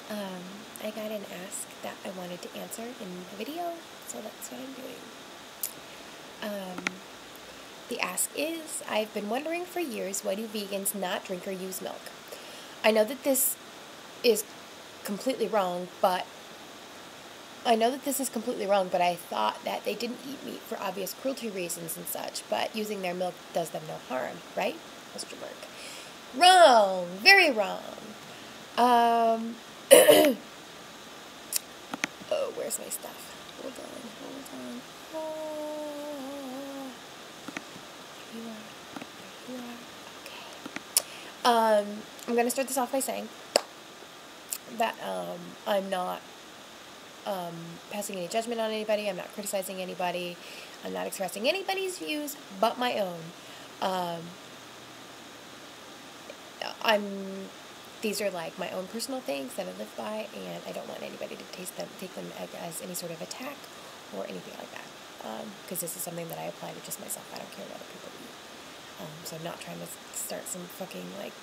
I got an ask that I wanted to answer in a video, so that's what I'm doing. The ask is, I've been wondering for years, why do vegans not drink or use milk? I know that this is completely wrong, but I thought that they didn't eat meat for obvious cruelty reasons and such, but using their milk does them no harm, right? Mr. Mark. Wrong! Very wrong. Oh, where's my stuff? Hold on. There you are. Okay. I'm going to start this off by saying that I'm not passing any judgment on anybody. I'm not criticizing anybody. I'm not expressing anybody's views but my own. These are like my own personal things that I live by, and I don't want anybody to take them as any sort of attack or anything like that. Because this is something that I apply to just myself. I don't care what other people do. So I'm not trying to start some fucking like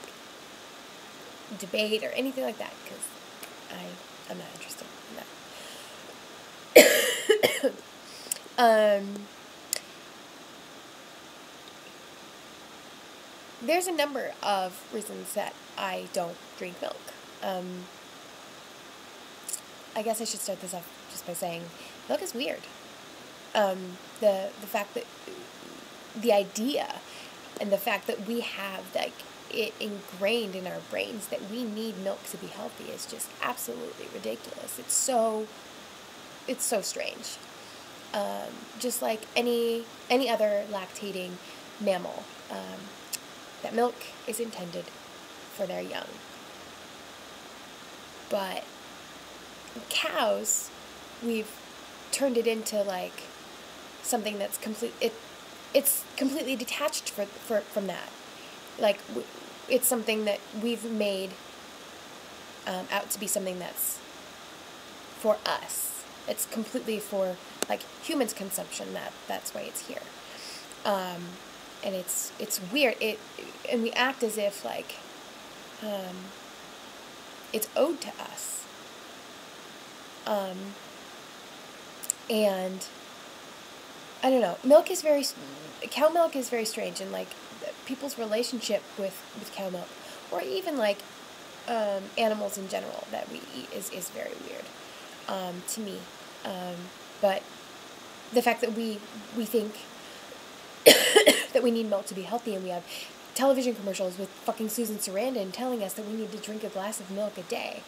debate or anything like that, because I'm not interested in that. There's a number of reasons that I don't drink milk. I guess I should start this off just by saying milk is weird. The fact that the idea and the fact that we have like it ingrained in our brains that we need milk to be healthy is just absolutely ridiculous. It's so strange. Just like any other lactating mammal, that milk is intended for their young. But cows, we've turned it into like something that's it's completely detached from that. Like, it's something that we've made out to be something that's for us. It's completely for like humans' consumption. That's why it's here. And it's weird. And we act as if like it's owed to us. And I don't know. Cow milk is very strange, and like people's relationship with cow milk, or even like animals in general that we eat is very weird to me. But the fact that we think that we need milk to be healthy, and we have television commercials with fucking Susan Sarandon telling us that we need to drink a glass of milk a day,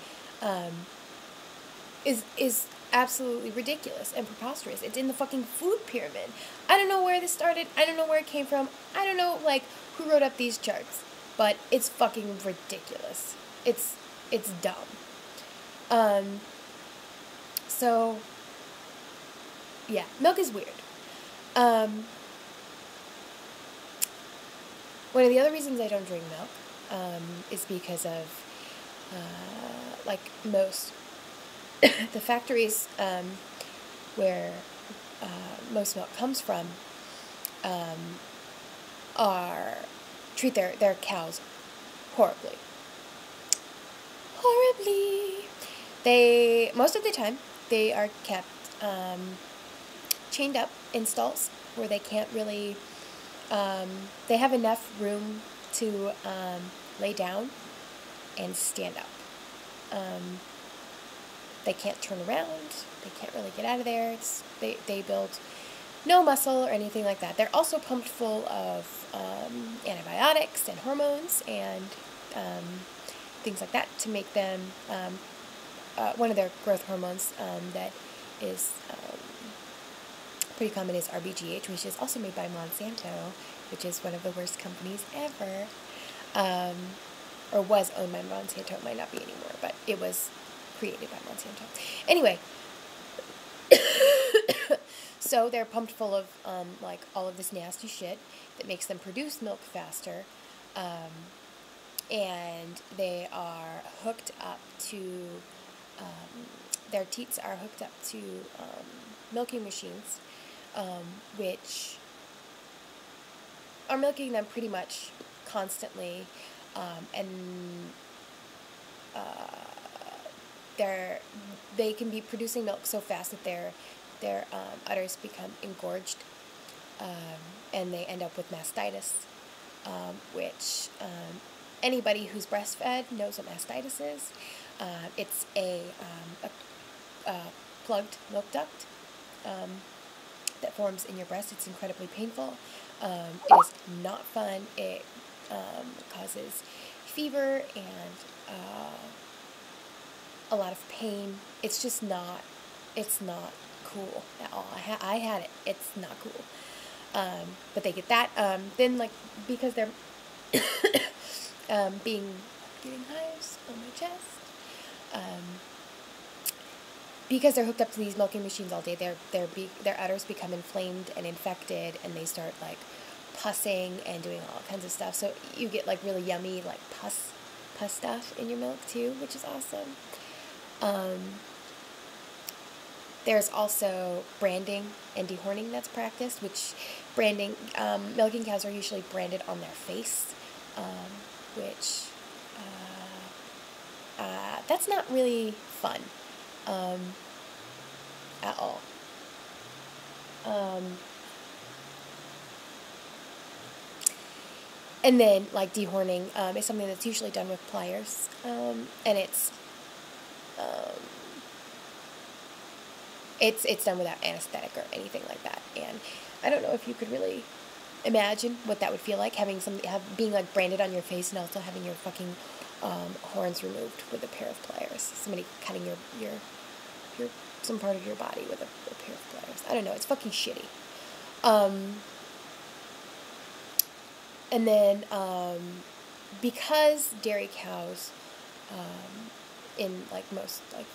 is absolutely ridiculous and preposterous. It's in the fucking food pyramid. I don't know where this started. I don't know where it came from. I don't know like who wrote up these charts, but it's fucking ridiculous. It's dumb. So yeah, milk is weird. One of the other reasons I don't drink milk is because of like most the factories where most milk comes from treat their cows horribly. Most of the time they are kept chained up in stalls where they can't really they have enough room to lay down and stand up. They can't turn around. They can't really get out of there. They build no muscle or anything like that. They're also pumped full of antibiotics and hormones and things like that to make them, one of their growth hormones that is pretty common is RBGH, which is also made by Monsanto, which is one of the worst companies ever, or was owned by Monsanto. It might not be anymore, but it was created by Monsanto. Anyway, so they're pumped full of like all of this nasty shit that makes them produce milk faster, and they are hooked up to their teats are hooked up to milking machines, which are milking them pretty much constantly, and they can be producing milk so fast that their udders become engorged, and they end up with mastitis, which anybody who's breastfed knows what mastitis is. It's a plugged milk duct that forms in your breast. It's incredibly painful. It is not fun. It causes fever and a lot of pain. It's just not, it's not cool at all. I had it. It's not cool. But they get that. Then, like, because they're getting hives on my chest. Because they're hooked up to these milking machines all day, their udders become inflamed and infected, and they start, like, pussing and doing all kinds of stuff. So you get, like, really yummy, like, pus stuff in your milk too, which is awesome. There's also branding and dehorning that's practiced, which branding, milking cows are usually branded on their face, which that's not really fun at all. And then, like, dehorning is something that's usually done with pliers, and it's done without anesthetic or anything like that. And I don't know if you could really imagine what that would feel like, being, like, branded on your face and also having your fucking horns removed with a pair of pliers. Somebody cutting your some part of your body with a pair of pliers. I don't know. It's fucking shitty. And then, because dairy cows, in, like, most, like,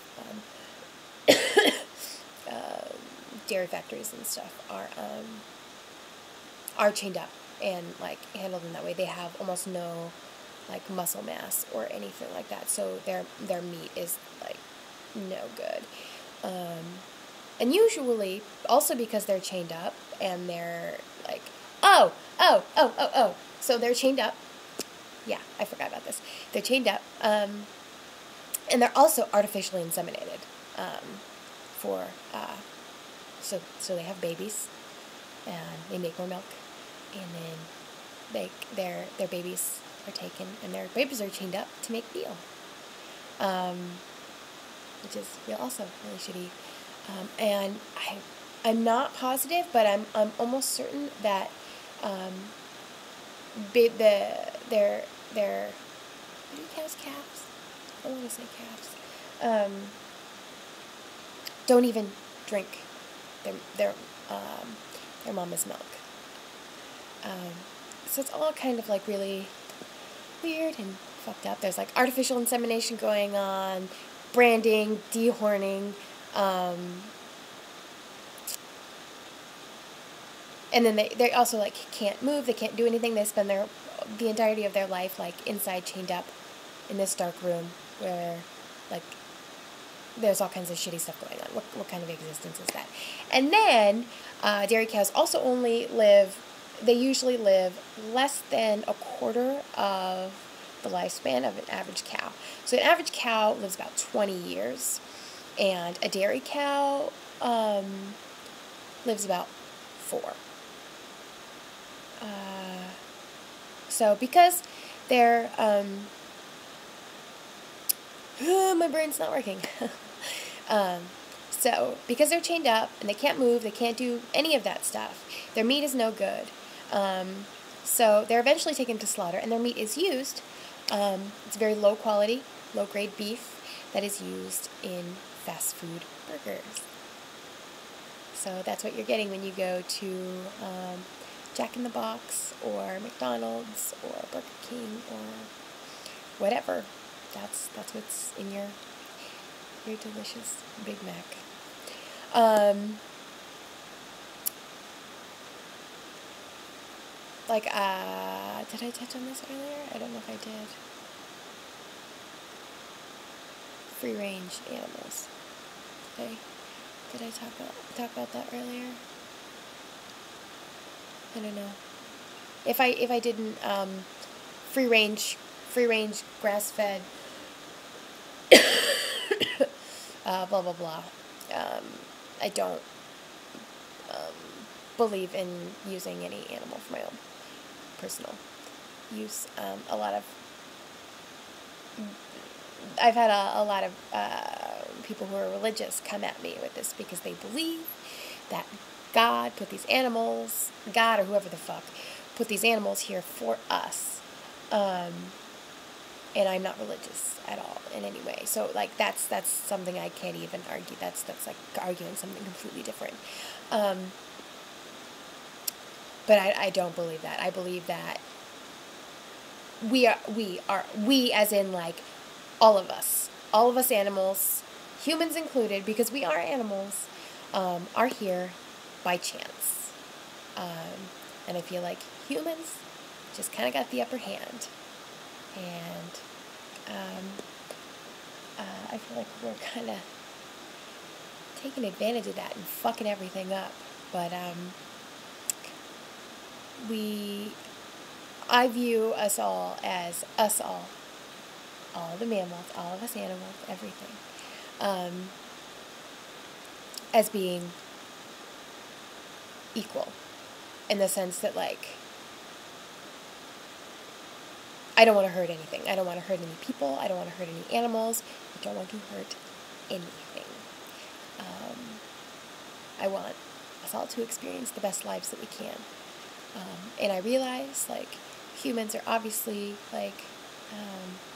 dairy factories and stuff are chained up and, like, handled in that way, they have almost no, like, muscle mass or anything like that, so their meat is, like, no good. And usually, also because they're chained up and they're, like, so they're chained up. Yeah, I forgot about this. They're chained up, and they're also artificially inseminated, so they have babies, and they make more milk, and then their babies are taken, and their babies are chained up to make veal, which is also really shitty. And I'm not positive, but I'm almost certain that their what do cows calves? I want to say calves. Don't even drink their mama's milk. So it's all kind of, like, really weird and fucked up. There's, like, artificial insemination going on, branding, dehorning, and then they also, like, can't move, they can't do anything. They spend the entirety of their life, like, inside, chained up in this dark room where, like, there's all kinds of shitty stuff going on. What kind of existence is that? And then dairy cows also they usually live less than a quarter of the lifespan of an average cow. So an average cow lives about 20 years, and a dairy cow lives about 4. So because they're, my brain's not working. So because they're chained up and they can't move, they can't do any of that stuff, their meat is no good. So they're eventually taken to slaughter, and their meat is used. It's very low quality, low grade beef that is used in fast food burgers. So that's what you're getting when you go to Jack in the Box or McDonald's or Burger King or whatever. That's what's in your delicious Big Mac. Did I touch on this earlier? I don't know if I did. Free range animals. Did I talk about that earlier? I don't know. If I didn't, free range grass fed blah, blah, blah. I don't believe in using any animal for my own personal use. I've had a lot of people who are religious come at me with this because they believe that God put these animals, God or whoever the fuck, put these animals here for us. And I'm not religious at all in any way. So, like, that's something I can't even argue. That's like arguing something completely different. But I don't believe that. I believe that we as in, like, all of us animals, humans included, because we are animals, are here by chance. And I feel like humans just kind of got the upper hand. And I feel like we're kind of taking advantage of that and fucking everything up. But I view us all as all the mammals, all of us animals, everything, as being equal, in the sense that, like, I don't want to hurt anything. I don't want to hurt any people. I don't want to hurt any animals. I don't want to hurt anything. I want us all to experience the best lives that we can. And I realize, like, humans are obviously, like,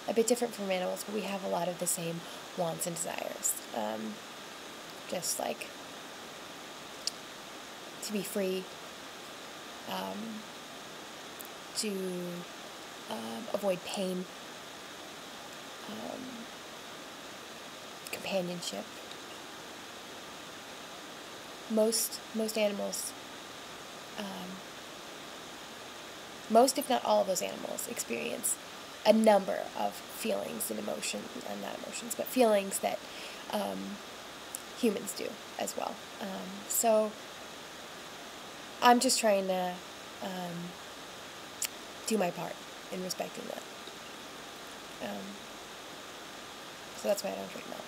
a bit different from animals, but we have a lot of the same wants and desires. Just, like, to be free, to avoid pain, companionship. Most animals, most if not all of those animals experience a number of feelings and emotions, and not emotions, but feelings that humans do as well. So I'm just trying to do my part in respecting that. So that's why I don't drink milk.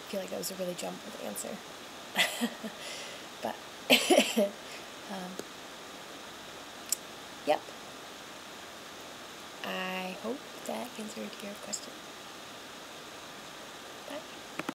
I feel like that was a really jumbled answer. But, yep. I hope that answered your question.